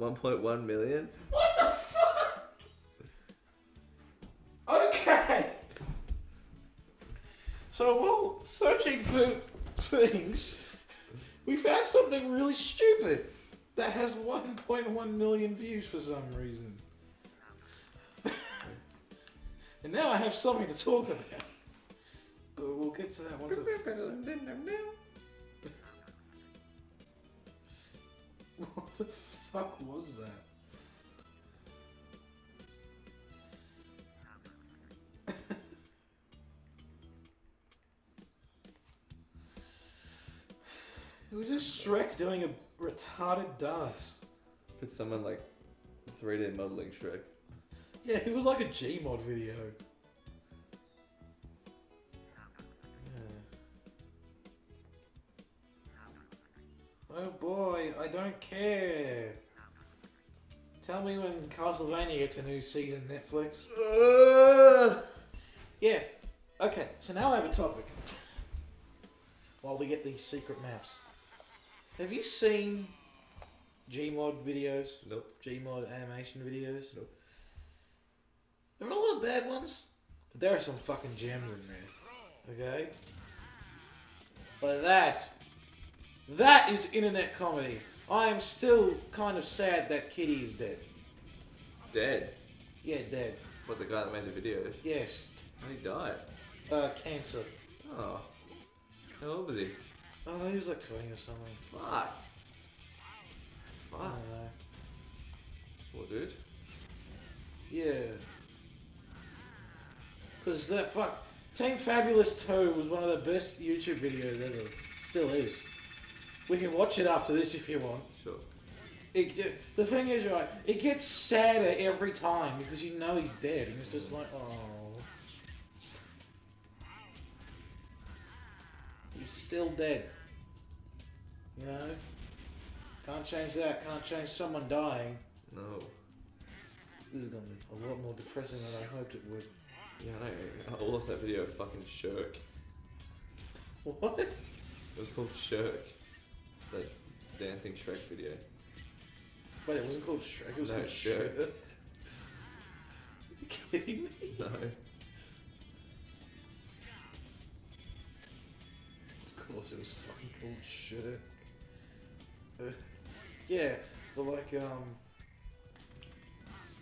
1.1 million? What the fuck? Okay. So while searching for things, we found something really stupid that has 1.1 million views for some reason. And now I have something to talk about. But we'll get to that once What the fuck was that? It was just Shrek doing a retarded dance. Put someone like 3D modeling Shrek. Yeah, it was like a Gmod video. Oh boy, I don't care. Tell me when Castlevania gets a new season, Netflix. Yeah, okay, so now I have a topic. While we get these secret maps. Have you seen Gmod videos? Nope. Gmod animation videos? Nope. There are a lot of bad ones, but there are some fucking gems in there. Okay? But that is internet comedy. I am still kind of sad that Kitty is dead. Dead? Yeah, dead. What, the guy that made the videos? Yes. How did he die? Cancer. Oh. How old was he? Oh, he was like 20 or something. Fuck. That's I fuck. don't know. What, dude? Yeah. Because that fuck... Team Fabulous 2 was one of the best YouTube videos ever. Still is. We can watch it after this if you want. Sure. The thing is, right, it gets sadder every time because you know he's dead and it's just like, oh. He's still dead. You know? Can't change that. Can't change someone dying. No. This is going to be a lot more depressing than I hoped it would. Yeah, I know. All of that video fucking Shirk. What? It was called Shirk. That dancing Shrek video. Wait, it wasn't called Shrek, it was called Shirk. Are you kidding me? No. Of course it was fucking called Shirk. Yeah, but like,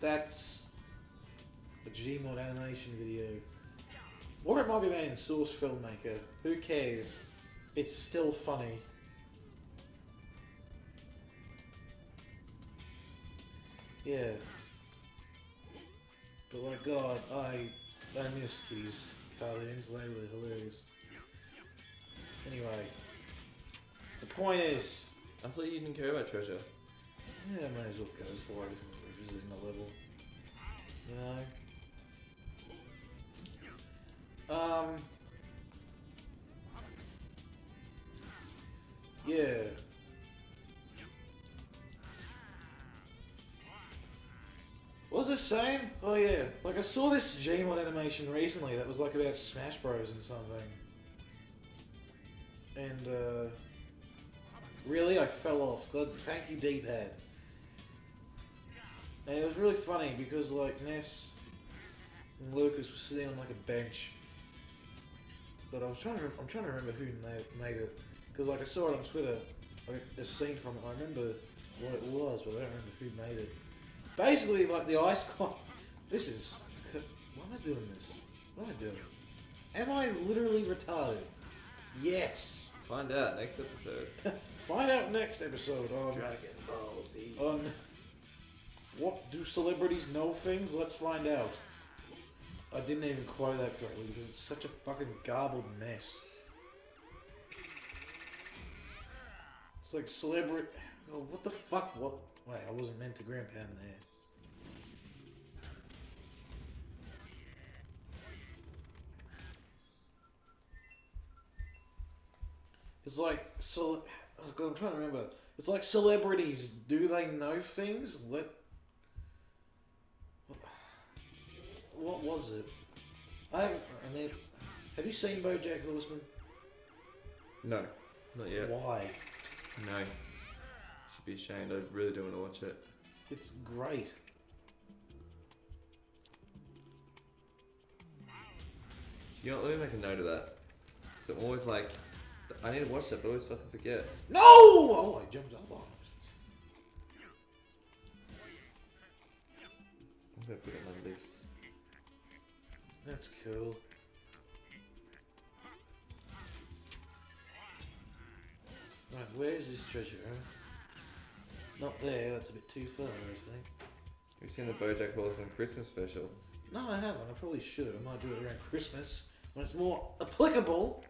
that's a Gmod animation video. Or it might be made in Source Filmmaker. Who cares? It's still funny. Yeah. But like, God, I miss these cartoons. They were hilarious. Anyway. The point is... I thought you didn't care about treasure. Yeah, I might as well go for it if it's in the level. You know? Yeah. What was I saying? Oh yeah, like I saw this Gmod animation recently that was like about Smash Bros and something. And really I fell off. God, thank you D-pad. And it was really funny because like Ness and Lucas were sitting on like a bench. But I'm trying to remember who made it. Because like I saw it on Twitter, like a scene from it. I remember what it was, but I don't remember who made it. Basically, like the ice climb. This is. Why am I doing this? What am I doing? Am I literally retarded? Yes. Find out next episode. Find out next episode on Dragon Ball Z. On what do celebrities know things? Let's find out. I didn't even quote that correctly because it's such a fucking garbled mess. It's like celebrity. Oh, what the fuck? What? Wait, I wasn't meant to ground pound there. It's like, so, I'm trying to remember. It's like celebrities. Do they know things? What was it? Have you seen BoJack Horseman? No, not yet. Why? No. Should be ashamed. I really don't want to watch it. It's great. You know what, let me make a note of that. So I'm always like, I need to watch that, but I always fucking forget. No! Oh, I jumped up on it. I'm gonna put it on my list. That's cool. Right, where's this treasure? Not there, that's a bit too far, I think. Have you seen the BoJack Horseman Christmas special? No, I haven't. I probably should. I might do it around Christmas when it's more applicable.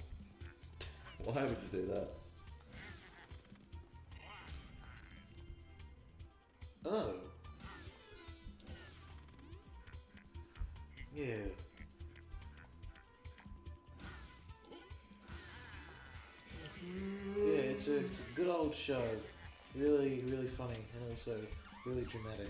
Why would you do that? Oh. Yeah. Yeah, it's a good old show. Really, really funny and also really dramatic.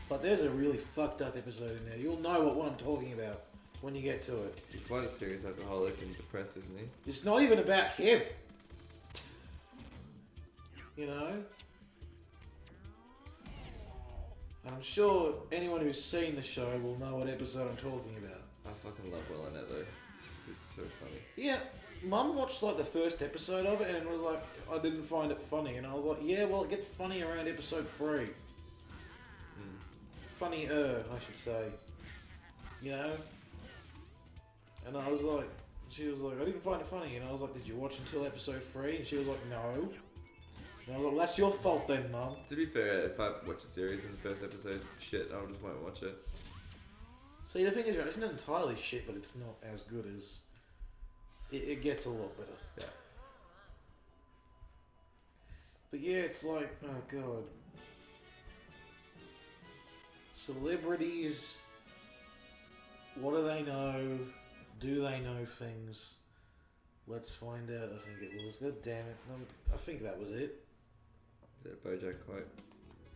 But there's a really fucked up episode in there. You'll know what I'm talking about when you get to it. He's quite a serious alcoholic and depressed, isn't he? It's not even about him. You know? And I'm sure anyone who's seen the show will know what episode I'm talking about. I fucking love Will Arnett though. It's so funny. Yeah, Mum watched like the first episode of it and was like, I didn't find it funny. And I was like, yeah, well, it gets funny around episode 3. Funnier, I should say. You know? And I was like, she was like, I didn't find it funny. And I was like, did you watch until episode 3? And she was like, no. And I was like, well, that's your fault then, Mum. To be fair, if I watch a series in the first episode, shit, I just won't watch it. See, the thing is, right, it's not entirely shit, but it's not as good as... It gets a lot better. Yeah. But yeah, it's like, oh god. Celebrities, what do they know? Do they know things? Let's find out. I think it was. God damn it. I think that was it. Is that a BoJack quote?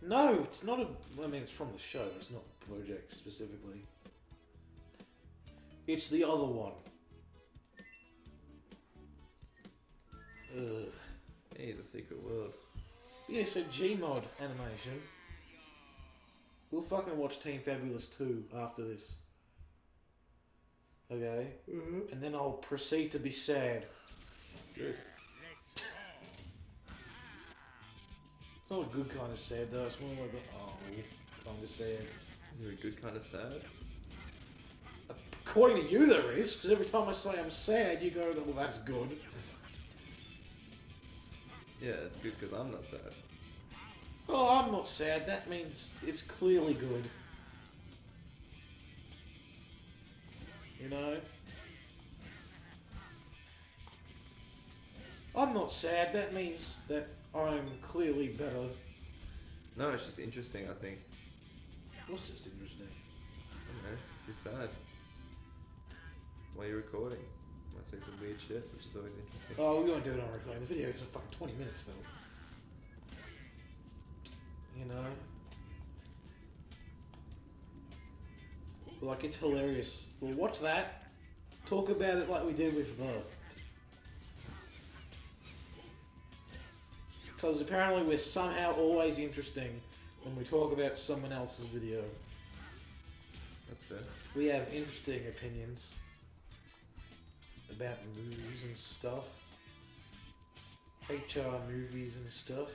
No, it's not a... I mean, it's from the show. It's not BoJack specifically. It's the other one. Ugh. Hey, the secret world. Yeah, so Gmod animation. We'll fucking watch Team Fabulous 2 after this. Okay? Mm-hmm. And then I'll proceed to be sad. Good. It's not a good kind of sad though, it's more like a kind of sad. Is there a good kind of sad? According to you there is, because every time I say I'm sad, you go, well that's good. Yeah, it's good because I'm not sad. Oh, I'm not sad, that means it's clearly good. You know? I'm not sad, that means that I'm clearly better. No, it's just interesting, I think. What's just interesting? I don't know, if you're sad while you're recording, you might say some weird shit, which is always interesting. Oh, we won't do it on recording. The video is a fucking 20 minutes, Phil. You know? Like, it's hilarious. We'll watch that, talk about it like we did with the... Because apparently we're somehow always interesting when we talk about someone else's video. That's fair. We have interesting opinions about movies and stuff. HR movies and stuff.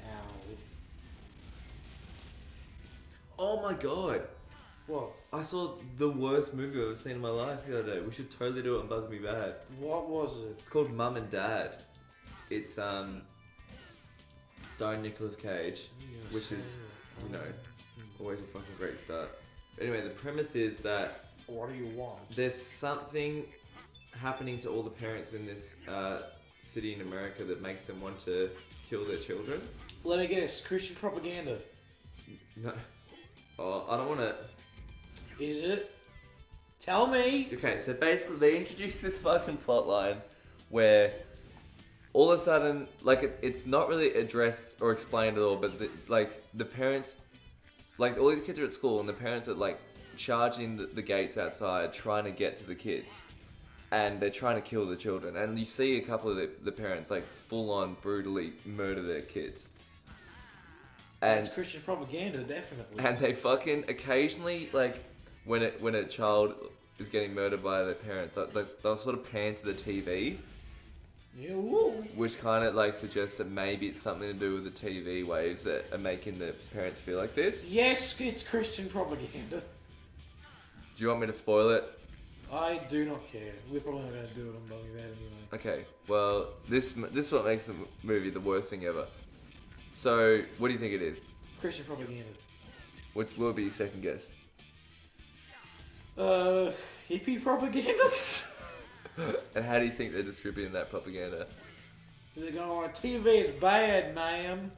Ow. Oh my god! What? I saw the worst movie I've ever seen in my life the other day. We should totally do it on Bug Me Bad. What was it? It's called Mum and Dad. It's starring Nicolas Cage, which is, you know, always a fucking great start. Anyway, the premise is that What do you want? there's something happening to all the parents in this city in America that makes them want to kill their children. Let me guess, Christian propaganda. No. Oh, I don't want to... Is it? Tell me! Okay, so basically they introduced this fucking plot line where all of a sudden, like, it's not really addressed or explained at all, but the parents, like, all these kids are at school and the parents are like charging the gates outside trying to get to the kids. and they're trying to kill the children. And you see a couple of the parents like full on brutally murder their kids. And it's Christian propaganda, definitely. and they fucking occasionally like when a child is getting murdered by their parents, they'll sort of pan to the TV. Yeah, woo. Which kind of like suggests that maybe it's something to do with the TV waves that are making the parents feel like this. Yes, it's Christian propaganda. Do you want me to spoil it? I do not care. We're probably not going to do it on Buggy Bad anyway. Okay, well, this is what makes the movie the worst thing ever. So, what do you think it is? Christian propaganda. What will be your second guess? Hippie propaganda? And how do you think they're distributing that propaganda? They're going, TV is bad, man.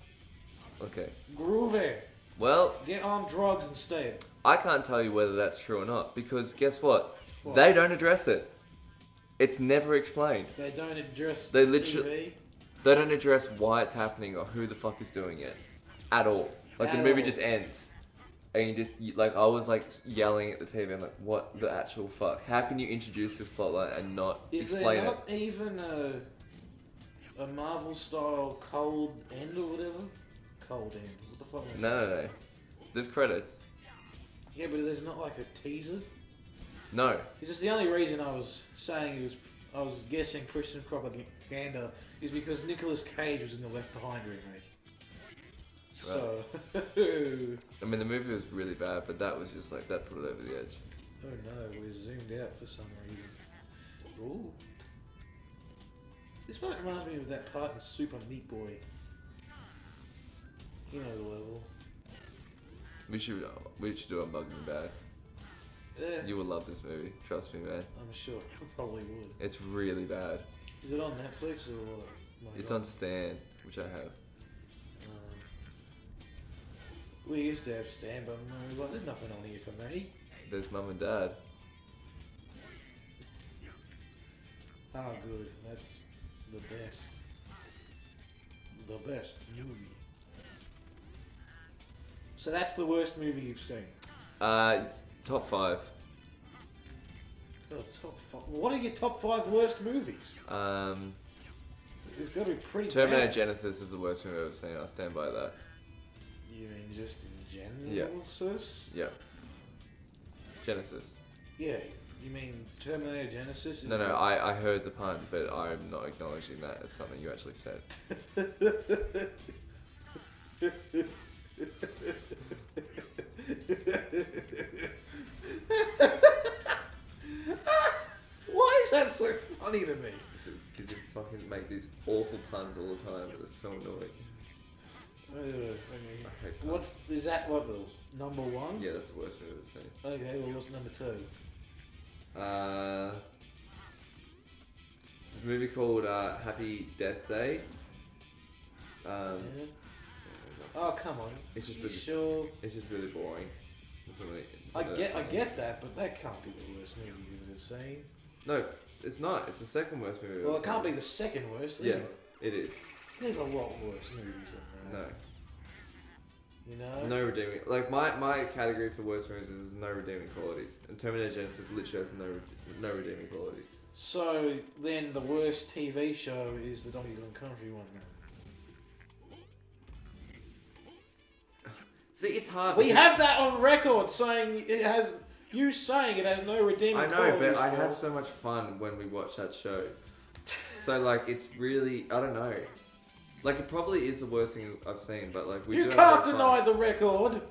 Okay. Groovy. Well, Get on drugs instead. I can't tell you whether that's true or not, because guess what? What? They don't address it. It's never explained. They don't address They TV. literally... They don't address why it's happening or who the fuck is doing it. At all. Like, the At movie all. just ends. And I was like yelling at the TV. I'm like, what the actual fuck? How can you introduce this plotline and not Is explain there it? not even a Marvel style cold end or whatever? Cold end. What the fuck? No. There's credits. Yeah, but there's not like a teaser. No. It's just the only reason I was saying I was guessing Christian propaganda is because Nicolas Cage was in the Left Behind remake. So. I mean, the movie was really bad, but that was just like, that put it over the edge. Oh no, we're zoomed out for some reason. Ooh. This part reminds me of that part in Super Meat Boy. You know the level. We should do Unbugging Bad. Yeah, You will love this movie. Trust me, man. I'm sure. I probably would. It's really bad. Is it on Netflix or what? My It's God. on Stan, which I have. We used to have Stan, but we were like, there's nothing on here for me. There's Mum and Dad. Ah, good. That's the best. The best movie. So that's the worst movie you've seen. Top 5. Oh, top five. What are your top 5 worst movies? It's got to be pretty Terminator bad. Genesis is the worst movie I've ever seen. I stand by that. You mean just in general, Yeah. sis? Yeah. Genesis. Yeah. You mean Terminator Genesis? Is No, I heard the pun, but I'm not acknowledging that as something you actually said. Why is that so funny to me? Because you fucking make these awful puns all the time. It's so annoying. Okay. I hate puns. Is that what the number 1? Yeah, that's the worst movie I've seen. Okay, well what's number 2? This movie called Happy Death Day. Yeah. Oh come on. It's just You really- sure? It's just really boring. It's not really, it's I not get that funny. that, but that can't be the worst movie you've ever seen. No, it's not. It's the second worst movie. Well, I've it can't be seen. the second worst. Yeah, either. it is. There's a lot worse movies than No, that. You know? no redeeming. Like my category for worst movies is no redeeming qualities, and Terminator Genesis literally has no redeeming qualities. So then the worst TV show is the Donkey Kong Country one then. See, it's hard. We because- have that on record saying it has. You saying it has no redeeming I know, qualities. but I have Phil. so much fun when we watch that show. So like, it's really, I don't know. Like, it probably is the worst thing I've seen, but like, we You do have can't fun. deny the record.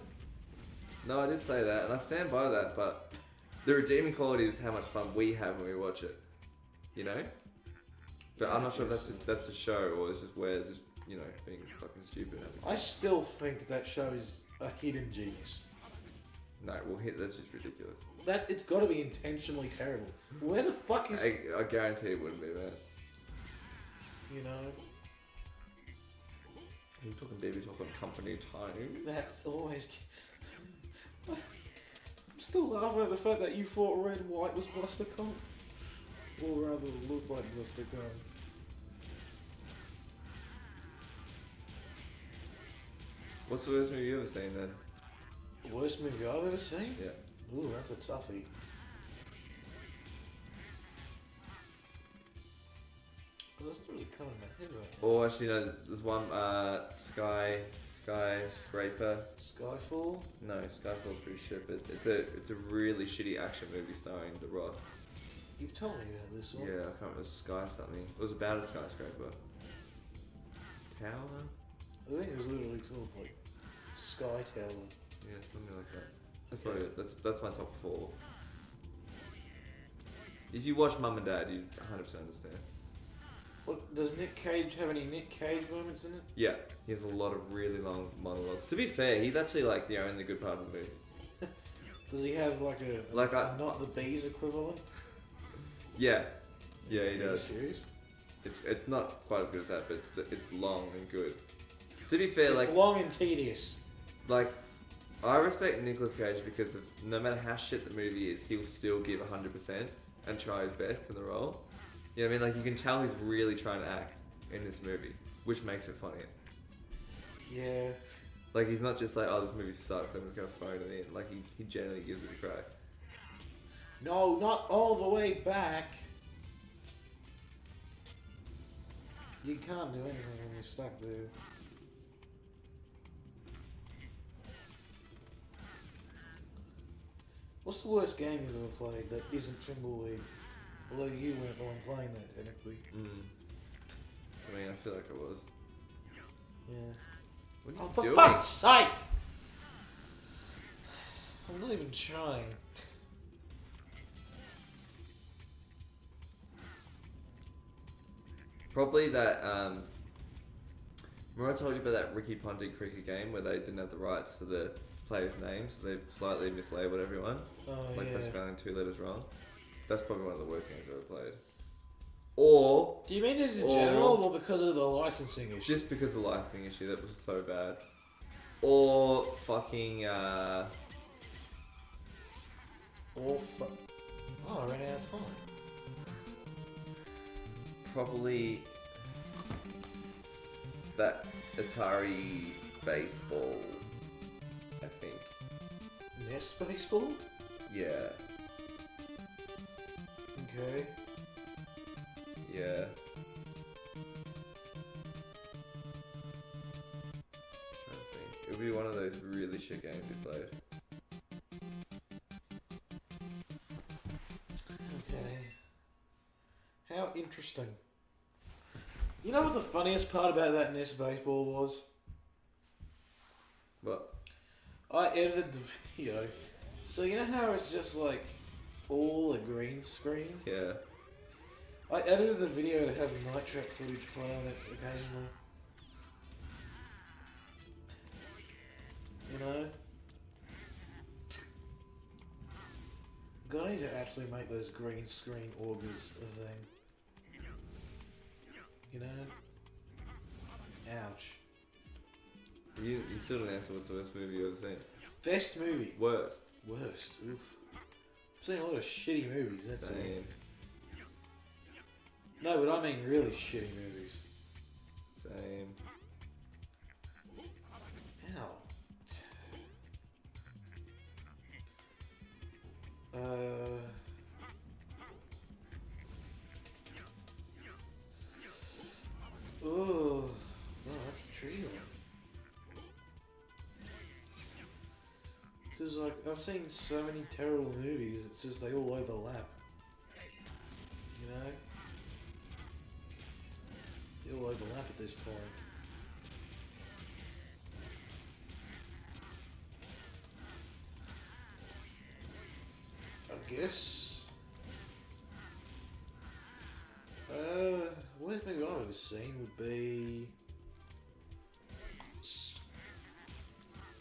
No, I did say that, and I stand by that. But the redeeming quality is how much fun we have when we watch it. You know. But I'm not sure if that's a show or it's just where it's just being fucking stupid. I still think that show is a hidden genius. No, well, that's just ridiculous. That it's got to be intentionally terrible. Where the fuck is I guarantee it wouldn't be that. you know? Are you talking baby talk on company time? That's always. I'm still laughing at the fact that you thought red and white was Bustercon, or rather, it looked like Bustercon. What's the worst movie you ever seen then? The worst movie I've ever seen? Yeah. Ooh, that's a toughie. heard of that. Or actually, no, there's one, Skyscraper. Skyfall? No, Skyfall's pretty shit, but it's a really shitty action movie starring The Rock. You've told me about this one. Yeah, I can't remember, Sky something. It was about a skyscraper. Tower? I think it was literally called like Sky Tower. Yeah, something like that. Okay. That's my top 4. If you watch Mum and Dad, you 100% understand. What, does Nick Cage have any Nick Cage moments in it? Yeah, he has a lot of really long monologues. To be fair, he's actually like the only good part of the movie. Does he have like a not the bees equivalent? Yeah, he Are you does. serious? It's not quite as good as that, but it's long and good. To be fair, It's long and tedious. Like, I respect Nicolas Cage because no matter how shit the movie is, he'll still give 100% and try his best in the role. You know what I mean? Like, you can tell he's really trying to act in this movie, which makes it funnier. Yeah. Like, he's not just like, oh, this movie sucks, I'm just gonna phone it in. Like, he generally gives it a crack. No, not all the way back. You can't do anything when you're stuck there. What's the worst game you've ever played that isn't Thimbleweed? Although you weren't the one playing that technically. I mean, I feel like I was. Yeah. What are Oh, you for doing? fuck's sake! I'm not even trying. Probably that, remember I told you about that Ricky Ponting cricket game where they didn't have the rights to the players' names, so they slightly mislabeled everyone? Oh, Like yeah. by spelling 2 letters wrong. That's probably one of the worst games I've ever played. Or, Do you mean this in general or because of the licensing issue? just because of the licensing issue, that was so bad. Or fucking, Oh, I ran out of time. probably that Atari baseball, I think. NES Baseball? Yeah, Okay. yeah. Trying to think. It would be one of those really shit games we played. Okay. How interesting. You know what the funniest part about that NES Baseball was? But I edited the video. So you know how it's just like all a green screen? yeah, I edited the video to have night trap footage play on it occasionally. You know? Gonna need to actually make those green screen augers a thing. You know? Ouch. you still didn't answer what's the worst movie you've ever seen. Best movie. Worst. Worst. Oof. I've seen a lot of shitty movies, that's all. Same. No, but I mean really shitty movies. Same. Ow. Oh, no, that's a tree line. Because like I've seen so many terrible movies, it's just they all overlap. You know, they all overlap at this point. I guess. Worst movie I've ever seen would be.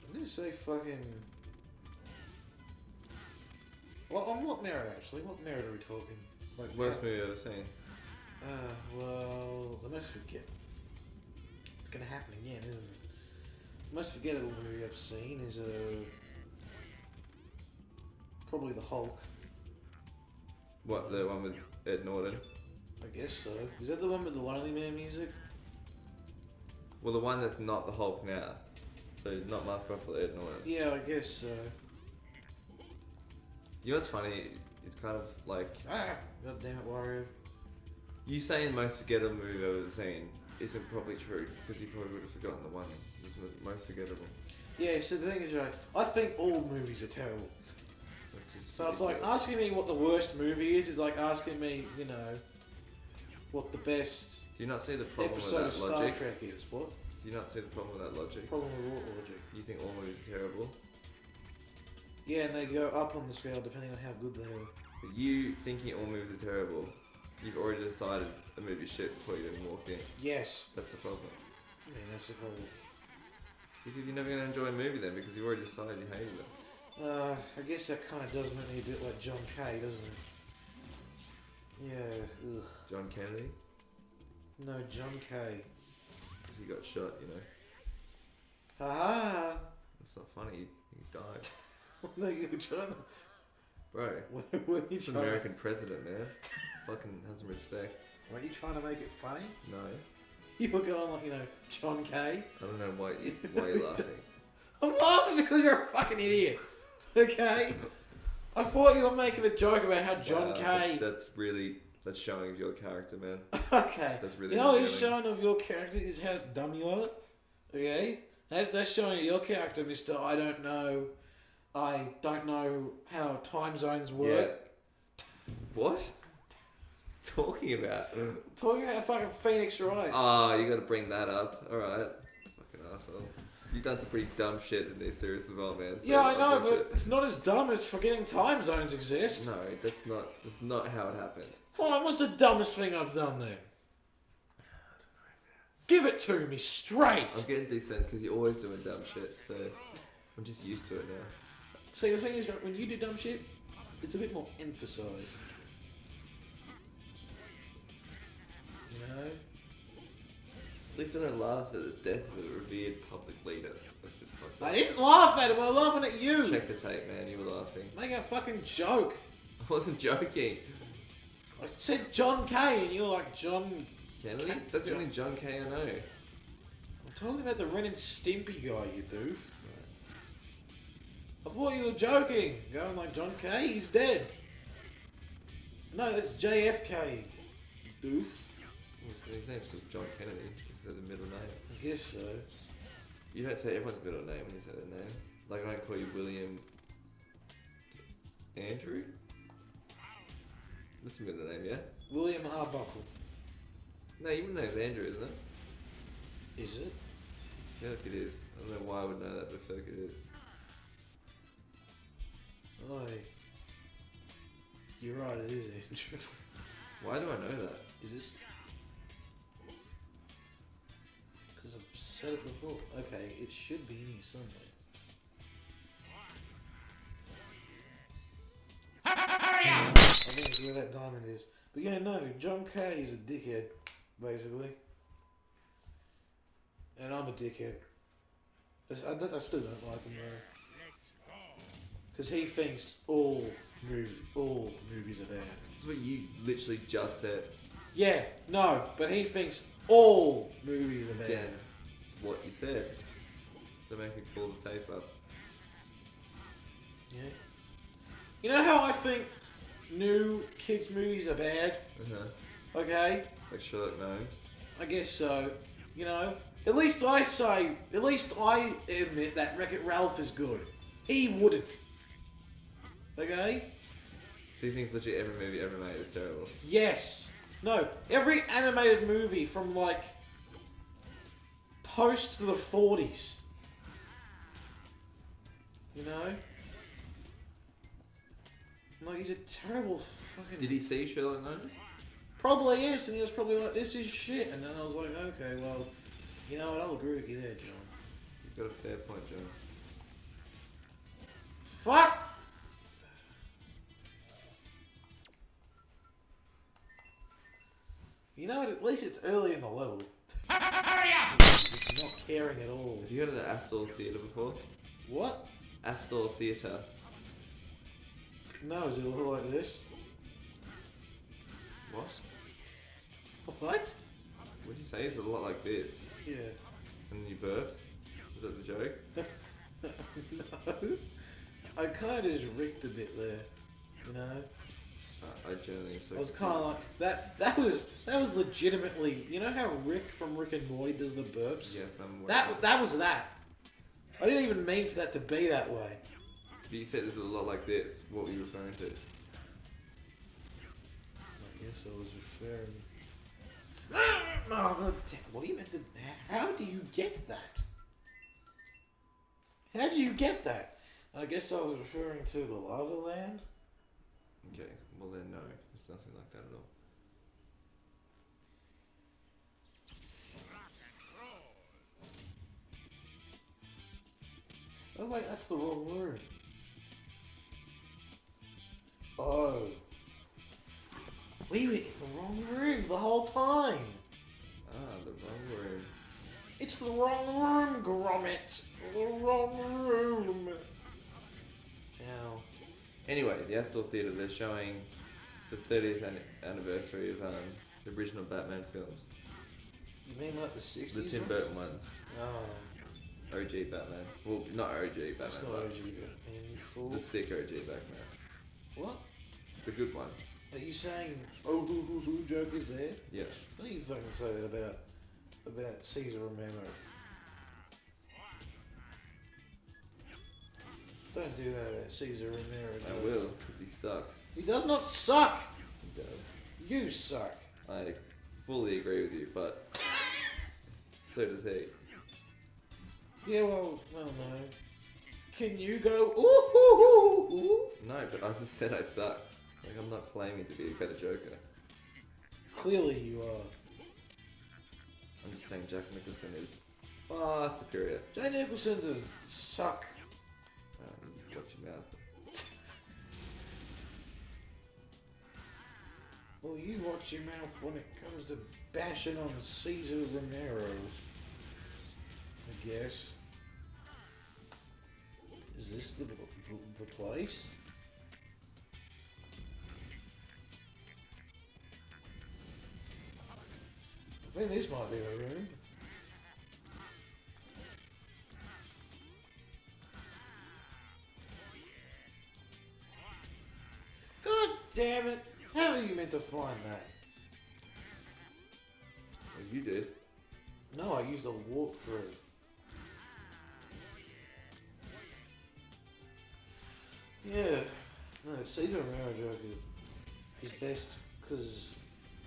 I'm gonna say fucking. Well, on what merit actually? What merit are we talking? Like Worst movie I've ever seen. Well, the most forget. It's gonna happen again, isn't it? The most forgettable movie I've seen is probably the Hulk. What, the one with Ed Norton? I guess so. Is that the one with the Lonely Man music? Well, the one that's not the Hulk now. So not Mark Ruffalo, Ed Norton. Yeah, I guess so. You know what's funny? It's kind of like Ah! God damn it, Wario. you saying the most forgettable movie I've ever seen isn't probably true because you probably would have forgotten the one that's most forgettable. Yeah, so the thing is, right, I think all movies are terrible. So it's like asking me what the worst movie is like asking me, you know, what the best Do you not see the problem with episode that of Star logic? Trek is. What? Do you not see the problem with that logic? Problem with what logic? You think all movies are terrible, Yeah, and they go up on the scale depending on how good they are. but you thinking all movies are terrible, you've already decided a movie's shit before you even walked in. Yes. That's the problem. I mean, that's the problem. Because you're never going to enjoy a movie then because you already decided you hated it. I guess that kind of does make me a bit like John Kay, doesn't it? Yeah, ugh. John Kennedy, No, John Kay. because he got shot, you know. Haha! It's not funny, he died. No, you were trying to... Bro, Were you he's an trying American president, man. Fucking has some respect. Weren't you trying to make it funny? No, You were going like, you know, John Kay. I don't know why you're laughing. I'm laughing because you're a fucking idiot. Okay? I thought you were making a joke about how John Wow, Kay... That's showing of your character, man. Okay. That's really You know what is revealing. showing of your character is how dumb you are. Okay? That's showing of your character, Mr. I don't know how time zones work. Yeah. What? Talking about? Talking about fucking Phoenix Wright. Oh, you gotta bring that up. Alright. Fucking asshole. You've done some pretty dumb shit in this series as well, man. So Yeah, I know, watch but it. it's not as dumb as forgetting time zones exist. No, that's not how it happened. Fine, what's the dumbest thing I've done then? Give it to me straight. I'm getting decent because you're always doing dumb shit, so I'm just used to it now. See, the thing is, when you do dumb shit, it's a bit more emphasised. You know? At least I don't laugh at the death of a revered public leader. That's just fucked up. I didn't laugh at him, I was laughing at you. Check the tape, man. You were laughing. Making a fucking joke. I wasn't joking. I said John Kay, and you're like, John... Kennedy? That's the only John Kay I know. I'm talking about the Ren and Stimpy guy, you doof. I thought you were joking. Going like, John Kay, he's dead. No, that's JFK, doof. His name's called John Kennedy. This is the middle name. I guess so. You don't say everyone's middle name when you say their name. Like I don't call you William Andrew? That's your middle name, yeah? William Arbuckle. No, your middle name's Andrew, isn't it? Is it? I feel like it is. I don't know why I would know that, but I feel like it is. Aye. You're right, it is Andrew. Why do I know that? Is this... Because I've said it before. Okay, it should be in here somewhere. I think it's where that diamond is. But yeah, no, John Kay is a dickhead, basically. And I'm a dickhead. I still don't like him though. Because he thinks all movies are bad. That's what you literally just said. Yeah, no, but he thinks all movies are bad. Again, it's what you said. Don't make me pull the tape up. Yeah. You know how I think new kids movies are bad? Uh-huh. Okay? Like Sherlock Gnomes. I guess so. You know? At least I admit that Wreck-It Ralph is good. He wouldn't. Okay? So he thinks literally every movie ever made is terrible. Yes. No. Every animated movie from like post the 40s. You know? Like, he's a terrible fucking... Did he see Sherlock Gnomes? Probably yes, and he was probably like, this is shit. And then I was like, okay, well, you know what, I'll agree with you there, John. You've got a fair point, John. Fuck! You know what, at least it's early in the level. It's not caring at all. Have you heard of the Astor Theatre before? What? Astor Theatre. No, is it a little like this? What? What? What'd you say? It's a lot like this. Yeah. And then you burped? Is that the joke? No. I kind of just ricked a bit there, you know? I genuinely am so I was kind of like that. That was legitimately. You know how Rick from Rick and Morty does the burps? Yes, I'm. That was that. I didn't even mean for that to be that way. But you said it's a lot like this. What were you referring to? I guess I was referring. Oh, damn, what do you meant to? How do you get that? How do you get that? I guess I was referring to the lava land. Okay, well then no, it's nothing like that at all. Oh wait, that's the wrong room. Oh. We were in the wrong room the whole time. Ah, the wrong room. It's the wrong room, Gromit. The wrong room. Ow. Anyway, the Astor Theatre, they're showing the 30th anniversary of the original Batman films. You mean like the 60s? The Tim Burton ones. Oh. OG Batman. Well, not OG Batman. That's not but OG Batman, you fool. the sick OG Batman. What? The good one. Are you saying, oh, who Joker's there? Yes. Don't you fucking say that about Caesar Romero. Don't do that about Caesar Romero. I will, because he sucks. He does not suck! He does. You suck. I fully agree with you, but so does he. Yeah, well, no. Can you go, ooh? No, but I just said I suck. Like, I'm not claiming to be a better Joker. Clearly you are. I'm just saying Jack Nicholson is far superior. Jay Nicholson does suck. You just watch your mouth. Well, you watch your mouth when it comes to bashing on Caesar Romero. I guess. Is this the place? I think this might be the room. God damn it! How are you meant to find that? Well, you did. No, I used a walkthrough. Yeah. No, Caesar Romero Joker is best because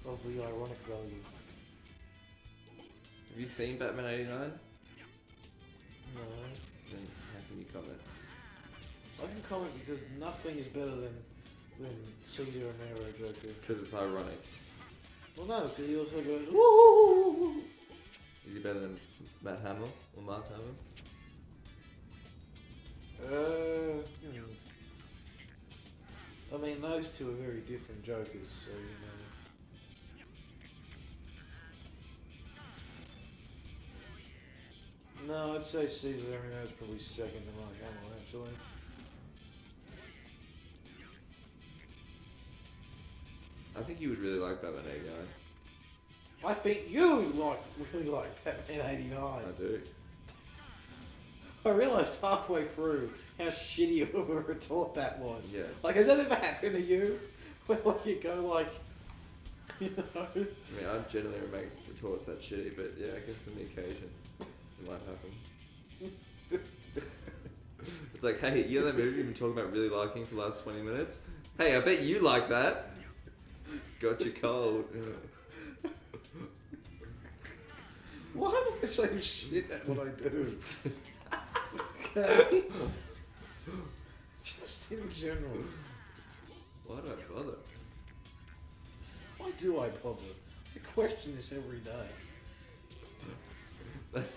of the ironic value. Have you seen Batman 89? No. Then how can you comment? I can comment because nothing is better than Caesar Romero Joker. Because it's ironic. Well, no, because he also goes, woo! Is he better than Matt Hamill or Mark Hamill? I mean, those two are very different Jokers, so you know. No, I'd say Caesar Romero is probably second to Mark Hamill, actually. I think you would really like Batman 89. I think you really like Batman 89. I do. I realised halfway through how shitty of a retort that was. Yeah. Like, has that ever happened to you? Where like you go like, you know? I mean, I generally make retorts that shitty, but yeah, I guess on the occasion it might happen. It's like, hey, you know that movie you've been talking about really liking for the last 20 minutes? Hey, I bet you like that. Got you cold. Why am I saying shit at what I do? Okay. Just in general. Why do I bother? Why do I bother? I question this every day.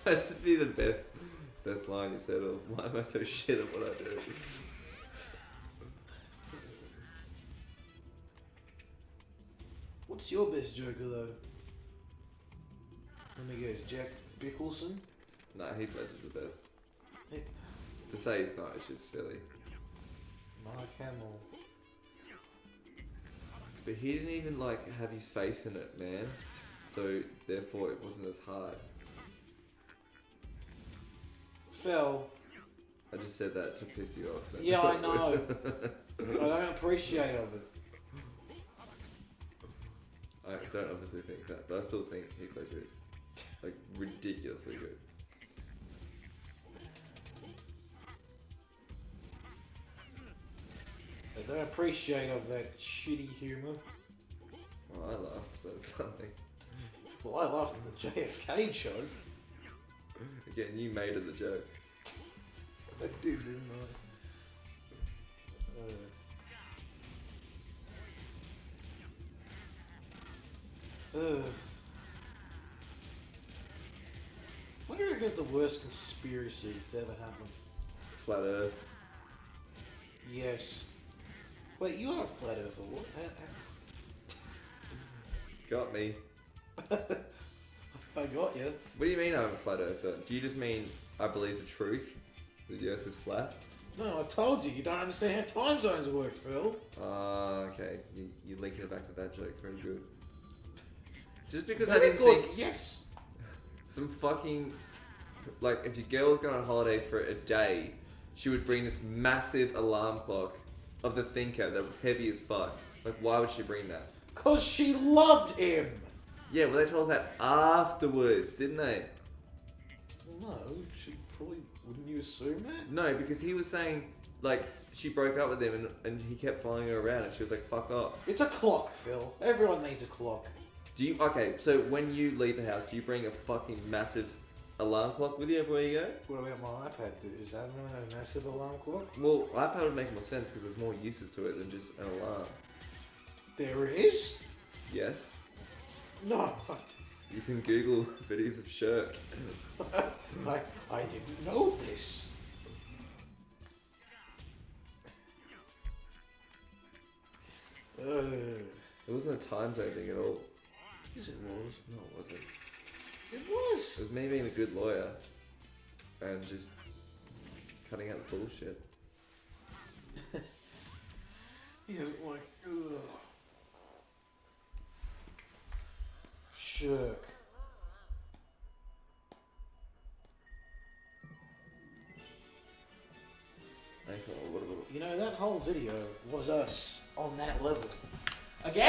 That'd be the best line you said of, why am I so shit at what I do? What's your best Joker though? Let me guess, Jack Bicholson? Nah, Heath Ledger's the best. It, To say it's not, it's just silly. Mark Hamill. But he didn't even like have his face in it, man. So therefore it wasn't as hard. Phil. I just said that to piss you off. Yeah, I know. I don't appreciate of it. don't obviously think that, but I still think Heath Ledger is like ridiculously good. I don't appreciate of that shitty humour. Well, I laughed, so that's something. Well, I laughed at the JFK joke. Again, you made it the joke. I did, didn't I? What do you reckon is the worst conspiracy to ever happen? Flat Earth. Yes. Wait, you are a flat earther. What? Got me. I got you. What do you mean I'm a flat earther? Do you just mean I believe the truth? That the earth is flat? No, I told you. You don't understand how time zones work, Phil. Okay. You're linking it back to that joke. Very good. Just because I Very didn't good. think Yes. some fucking... Like, if your girl was going on holiday for a day, she would bring this massive alarm clock of the Thinker that was heavy as fuck. Like, why would she bring that? Because she loved him. Yeah, well, they told us that afterwards, didn't they? Well, no, she probably... Wouldn't you assume that? No, because he was saying, like, she broke up with him and he kept following her around and she was like, fuck off. It's a clock, Phil. Everyone needs a clock. Okay, so when you leave the house, do you bring a fucking massive alarm clock with you everywhere you go? What about my iPad, dude? Is that a massive alarm clock? Well, iPad would make more sense because there's more uses to it than just an alarm. There is? Yes. No. You can Google videos of Shirk. I didn't know this. It wasn't a time zone thing at all. Yes, it was. No, it wasn't. It was. It was me being a good lawyer and just cutting out the bullshit. Yeah, like, ugh. Shirk. You know, that whole video was us on that level. Again?